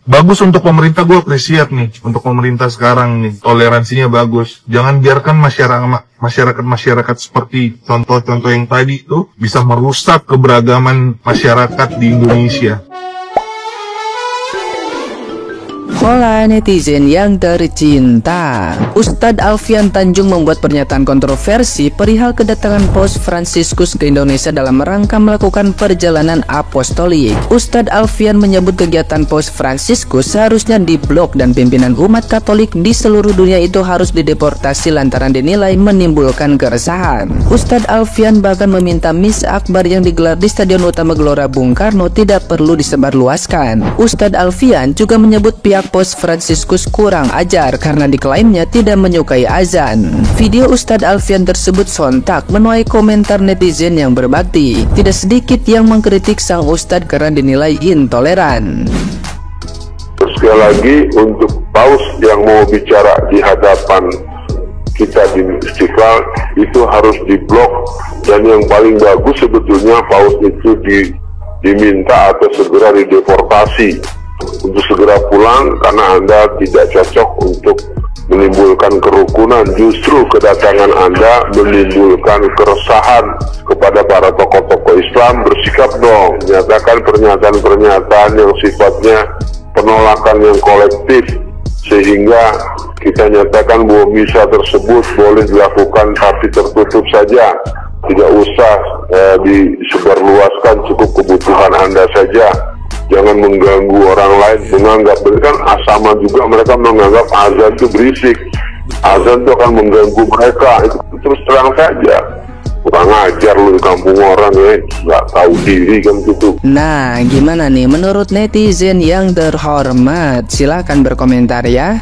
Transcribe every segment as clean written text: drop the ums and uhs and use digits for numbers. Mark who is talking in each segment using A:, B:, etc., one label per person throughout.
A: Bagus untuk pemerintah, gue appreciate nih. Untuk pemerintah sekarang nih, toleransinya bagus. Jangan biarkan masyarakat seperti contoh-contoh yang tadi itu bisa merusak keberagaman masyarakat di Indonesia.
B: Hola netizen yang tercinta, Ustadz Alfian Tanjung membuat pernyataan kontroversi perihal kedatangan Paus Fransiskus ke Indonesia dalam rangka melakukan perjalanan apostolik. Ustadz Alfian menyebut kegiatan Paus Fransiskus seharusnya diblok dan pimpinan umat Katolik di seluruh dunia itu harus dideportasi lantaran dinilai menimbulkan keresahan. Ustadz Alfian bahkan meminta misa akbar yang digelar di Stadion Utama Gelora Bung Karno tidak perlu disebarluaskan. Ustadz Alfian juga menyebut pihak Paus Fransiskus kurang ajar karena diklaimnya tidak menyukai azan. Video Ustadz Alfian tersebut sontak menuai komentar netizen yang berbakti. Tidak sedikit yang mengkritik sang Ustadz karena dinilai intoleran.
C: Sekali lagi, untuk Paus yang mau bicara di hadapan kita di Istiqlal itu harus diblok, dan yang paling bagus sebetulnya Paus itu diminta atau segera dideportasi untuk segera pulang karena Anda tidak cocok untuk menimbulkan kerukunan. Justru kedatangan Anda menimbulkan keresahan kepada para tokoh-tokoh Islam. Bersikap dong, menyatakan pernyataan-pernyataan yang sifatnya penolakan yang kolektif, sehingga kita nyatakan bahwa misa tersebut boleh dilakukan tapi tertutup saja, tidak usah disebarluaskan, cukup kebutuhan Anda saja. Jangan mengganggu orang lain, menganggap kan sama juga mereka menganggap azan itu berisik, azan itu akan mengganggu mereka. Itu terus terang saja, kurang ajar lu di kampung orang ya, nggak tahu diri kan gitu.
B: Nah, gimana nih menurut netizen yang terhormat? Silahkan berkomentar ya.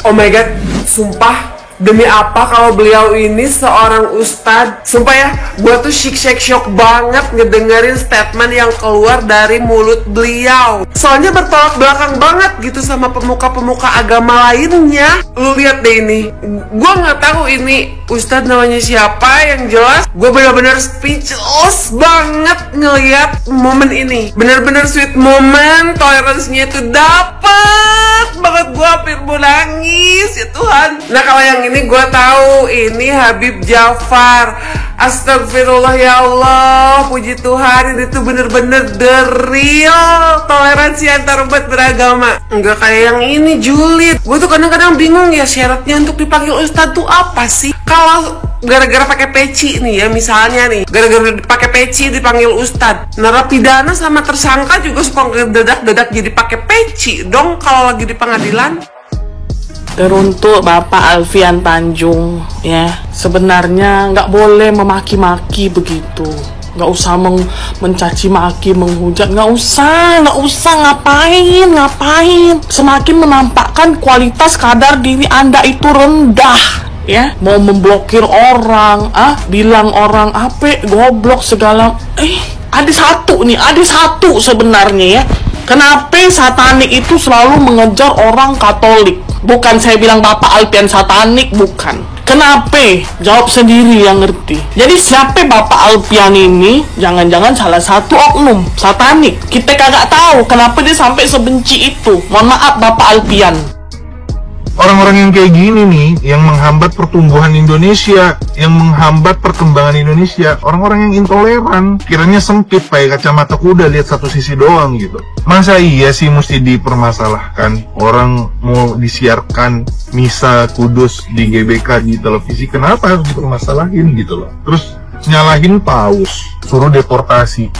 D: Oh my god, sumpah demi apa kalau beliau ini seorang ustadz. Sumpah ya, gue tuh shock banget ngedengerin statement yang keluar dari mulut beliau. Soalnya bertolak belakang banget gitu sama pemuka-pemuka agama lainnya. Lu lihat deh ini, gue nggak tahu ini ustadz namanya siapa, yang jelas gue benar-benar speechless banget ngeliat momen ini. Bener-bener sweet moment, toleransinya itu dapet banget, gue hampir mau nangis ya Tuhan. Nah kalau yang ini gue tahu ini Habib Jafar. Astagfirullah ya Allah, puji Tuhan, ini tuh bener-bener the real toleransi antar umat beragama. Enggak kayak yang ini julid. Gue tuh kadang-kadang bingung ya, syaratnya untuk dipanggil ustadz tuh apa sih? Kalau gara-gara pakai peci nih ya, misalnya nih, gara-gara pakai peci dipanggil ustadz, narapidana sama tersangka juga suka ngedadak-dadak jadi pakai peci dong kalau lagi di pengadilan.
E: Teruntuk Bapak Alfian Tanjung ya, sebenarnya nggak boleh memaki-maki begitu, nggak usah mencaci maki, menghujat, nggak usah ngapain, semakin menampakkan kualitas kadar diri Anda itu rendah ya. Mau memblokir orang, bilang orang apa goblok segala. Ada satu sebenarnya ya, kenapa satanik itu selalu mengejar orang Katolik? Bukan saya bilang Bapak Alfian satanik, bukan. Kenapa? Jawab sendiri yang ngerti. Jadi siapa Bapak Alfian ini? Jangan-jangan salah satu oknum satanik. Kita kagak tahu kenapa dia sampai sebenci itu. Mohon maaf Bapak Alfian.
A: Orang-orang yang kayak gini nih, yang menghambat pertumbuhan Indonesia, yang menghambat perkembangan Indonesia, orang-orang yang intoleran, kiranya sempit pakai kacamata kuda, lihat satu sisi doang gitu. Masa iya sih mesti dipermasalahkan? Orang mau disiarkan misa kudus di GBK di televisi, kenapa harus dipermasalahin gitu loh? Terus nyalahin Paus, suruh deportasi.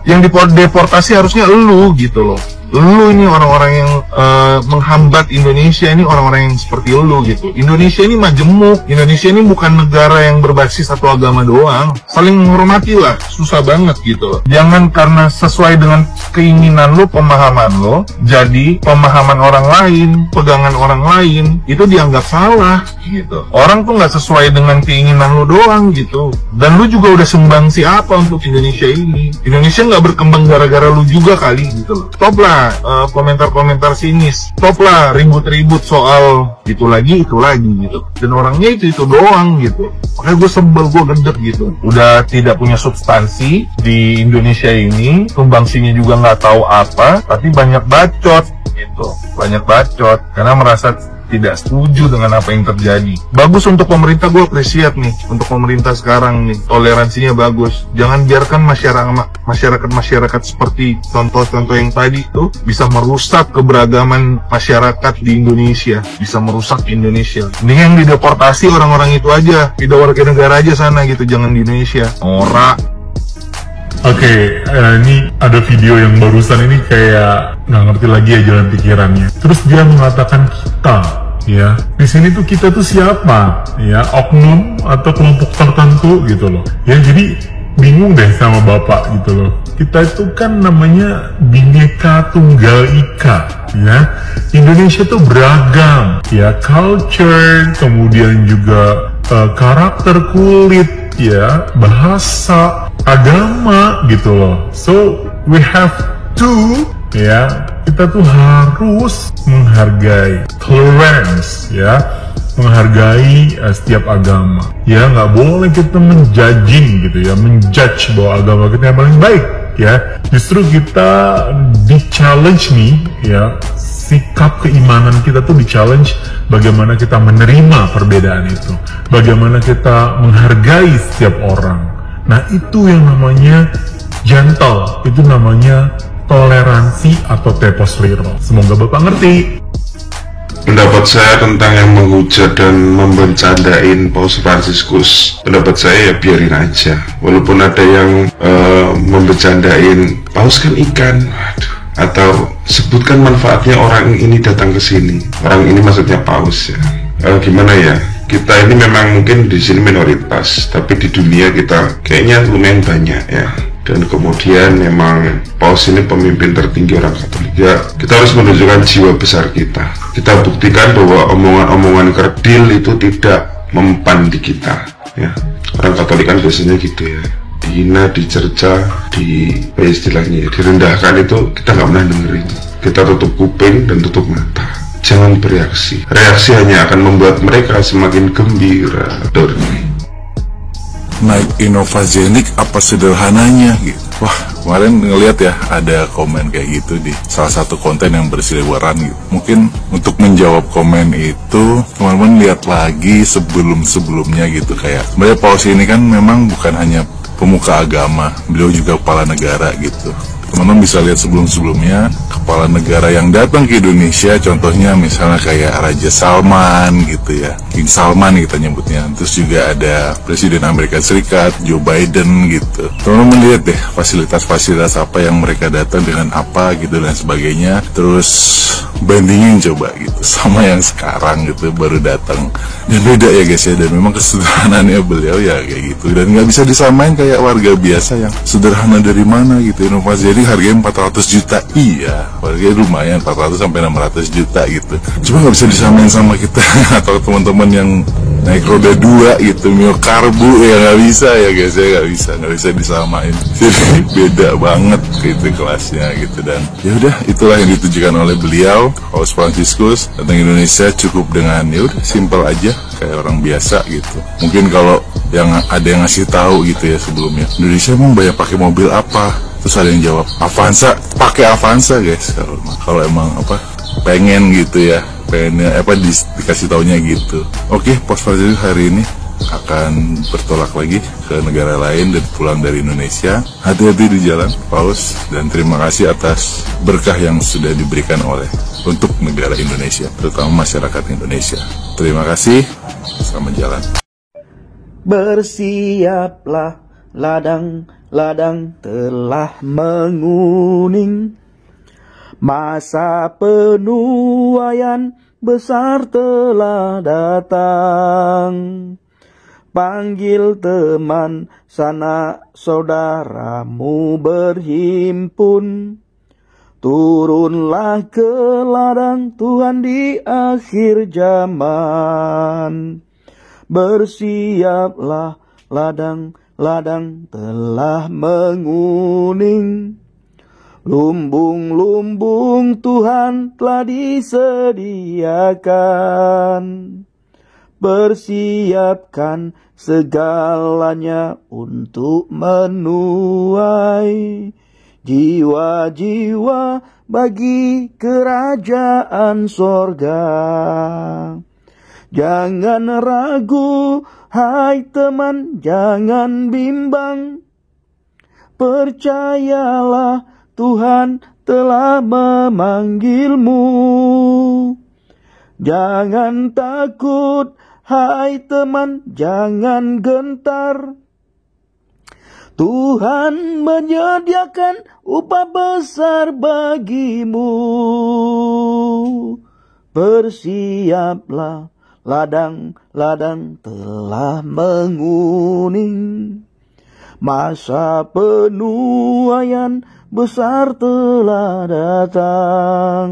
A: Yang deportasi harusnya elu gitu loh. Lu ini orang-orang yang menghambat Indonesia, ini orang-orang yang seperti lu gitu. Indonesia ini majemuk. Indonesia ini bukan negara yang berbasis satu agama doang. Saling menghormati lah, susah banget gitu. Jangan karena sesuai dengan keinginan lu, pemahaman lu, jadi pemahaman orang lain, pegangan orang lain itu dianggap salah gitu. Orang tuh nggak sesuai dengan keinginan lu doang gitu. Dan lu juga udah sumbangsi apa untuk Indonesia ini. Indonesia nggak berkembang gara-gara lu juga kali gitu loh. Stop lah komentar-komentar sinis. Stop lah ribut-ribut soal itu lagi gitu. Dan orangnya itu doang gitu. Makanya gue sebel, gue gedek gitu. Udah tidak punya substansi di Indonesia ini, sumbangsinya juga nggak tahu apa, tapi banyak bacot gitu. Banyak bacot karena merasa tidak setuju dengan apa yang terjadi. Bagus untuk pemerintah, gue appreciate nih. Untuk pemerintah sekarang nih, toleransinya bagus. Jangan biarkan masyarakat seperti contoh-contoh yang tadi tuh bisa merusak keberagaman masyarakat di Indonesia. Bisa merusak Indonesia. Ini yang dideportasi orang-orang itu aja. Tidak warga negara aja sana gitu, jangan di Indonesia.
F: Oke, ini ada video yang barusan ini kayak nggak ngerti lagi ya jalan pikirannya. Terus dia mengatakan kita, ya di sini tuh kita tuh siapa, ya oknum atau kelompok tertentu gitu loh. Ya jadi bingung deh sama bapak gitu loh. Kita itu kan namanya Bhinneka Tunggal Ika, ya. Indonesia tuh beragam, ya culture, kemudian juga karakter kulit, ya bahasa, agama gitu loh. So we have to, ya kita tuh harus menghargai tolerance, ya menghargai setiap agama, ya nggak boleh kita menjudging gitu ya, menjudge bahwa agama kita yang paling baik, ya justru kita di-challenge nih, ya sikap keimanan kita tuh di-challenge bagaimana kita menerima perbedaan itu, bagaimana kita menghargai setiap orang. Nah itu yang namanya gentle, itu namanya toleransi atau tepos liro. Semoga Bapak ngerti.
G: Pendapat saya tentang yang menghujat dan membercandain Paus Fransiskus, pendapat saya ya biarin aja. Walaupun ada yang membercandain Paus kan ikan, waduh, atau sebutkan manfaatnya orang ini datang ke sini. Orang ini maksudnya Paus ya. Gimana ya? Kita ini memang mungkin di sini minoritas, tapi di dunia kita kayaknya lumayan banyak ya. Dan kemudian memang Paus ini pemimpin tertinggi orang Katolik ya. Kita harus menunjukkan jiwa besar kita. Kita buktikan bahwa omongan-omongan kerdil itu tidak mempan di kita ya. Orang Katolik kan biasanya gitu ya, dihina, dicerca, istilahnya ya, direndahkan, itu kita nggak pernah dengerin. Kita tutup kuping dan tutup mata. Jangan bereaksi. Reaksi hanya akan membuat mereka semakin gembira.
H: Naik Innovagenik apa sederhananya gitu. Wah, kemarin ngeliat ya ada komen kayak gitu di salah satu konten yang berseliweran gitu. Mungkin untuk menjawab komen itu teman-teman lihat lagi sebelum-sebelumnya gitu. Kayak sebenarnya Paus ini kan memang bukan hanya pemuka agama, beliau juga kepala negara gitu. Teman-teman bisa lihat sebelum-sebelumnya kepala negara yang datang ke Indonesia, contohnya misalnya kayak Raja Salman gitu ya, King Salman kita nyebutnya. Terus juga ada Presiden Amerika Serikat, Joe Biden gitu. Teman-teman lihat deh fasilitas-fasilitas apa yang mereka datang dengan apa gitu dan sebagainya. Terus bandingin coba gitu sama yang sekarang gitu baru datang. Dan beda ya guys ya, dan memang kesederhanaannya beliau ya kayak gitu. Dan nggak bisa disamain kayak warga biasa yang sederhana dari mana gitu. Inovasi jadi harganya 400 juta, iya harganya lumayan 400 sampai 600 juta gitu. Cuma nggak bisa disamain sama kita atau teman-teman yang naik roda 2 gitu, mio karbu ya nggak bisa ya guys ya, nggak bisa disamain. Jadi beda banget gitu kelasnya gitu. Dan ya udah itulah yang ditujukan oleh beliau Paus Fransiskus datang Indonesia cukup dengan ya udah simple aja kayak orang biasa gitu. Mungkin kalau yang ada yang ngasih tahu gitu ya sebelumnya, Indonesia emang banyak pakai mobil apa? Terus ada yang jawab Avanza, pakai Avanza guys kalau emang apa pengen gitu ya, pengen apa dikasih taunya gitu. Oke, Paus Fransiskus hari ini akan bertolak lagi ke negara lain dan pulang dari Indonesia. Hati-hati di jalan Paus, dan terima kasih atas berkah yang sudah diberikan untuk negara Indonesia, terutama masyarakat Indonesia. Terima kasih, selamat jalan.
I: Bersiaplah, ladang telah menguning, masa penuaian besar telah datang. Panggil teman, sanak saudaramu berhimpun, turunlah ke ladang Tuhan di akhir zaman. Bersiaplah, ladang telah menguning. Lumbung-lumbung Tuhan telah disediakan. Persiapkan segalanya untuk menuai jiwa-jiwa bagi kerajaan sorga. Jangan ragu, hai teman, jangan bimbang. Percayalah, Tuhan telah memanggilmu. Jangan takut, hai teman, jangan gentar. Tuhan menyediakan upah besar bagimu. Bersiaplah, ladang-ladang telah menguning. Masa penuaian besar telah datang.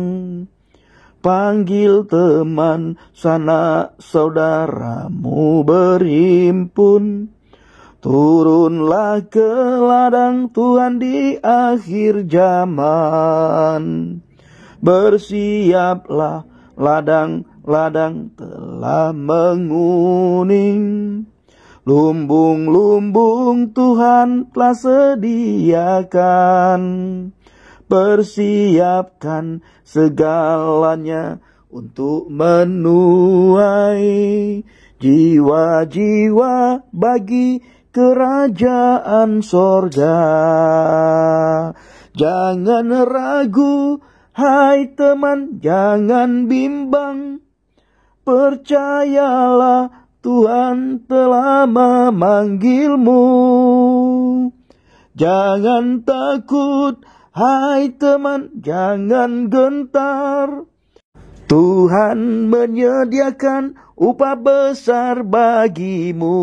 I: Panggil teman, sanak saudaramu berhimpun. Turunlah ke ladang Tuhan di akhir zaman. Bersiaplah, ladang-ladang telah menguning. Lumbung-lumbung Tuhan telah sediakan. Persiapkan segalanya untuk menuai jiwa-jiwa bagi kerajaan sorga. Jangan ragu, hai teman, jangan bimbang. Percayalah, Tuhan telah memanggilmu. Jangan takut, hai teman, jangan gentar. Tuhan menyediakan upah besar bagimu.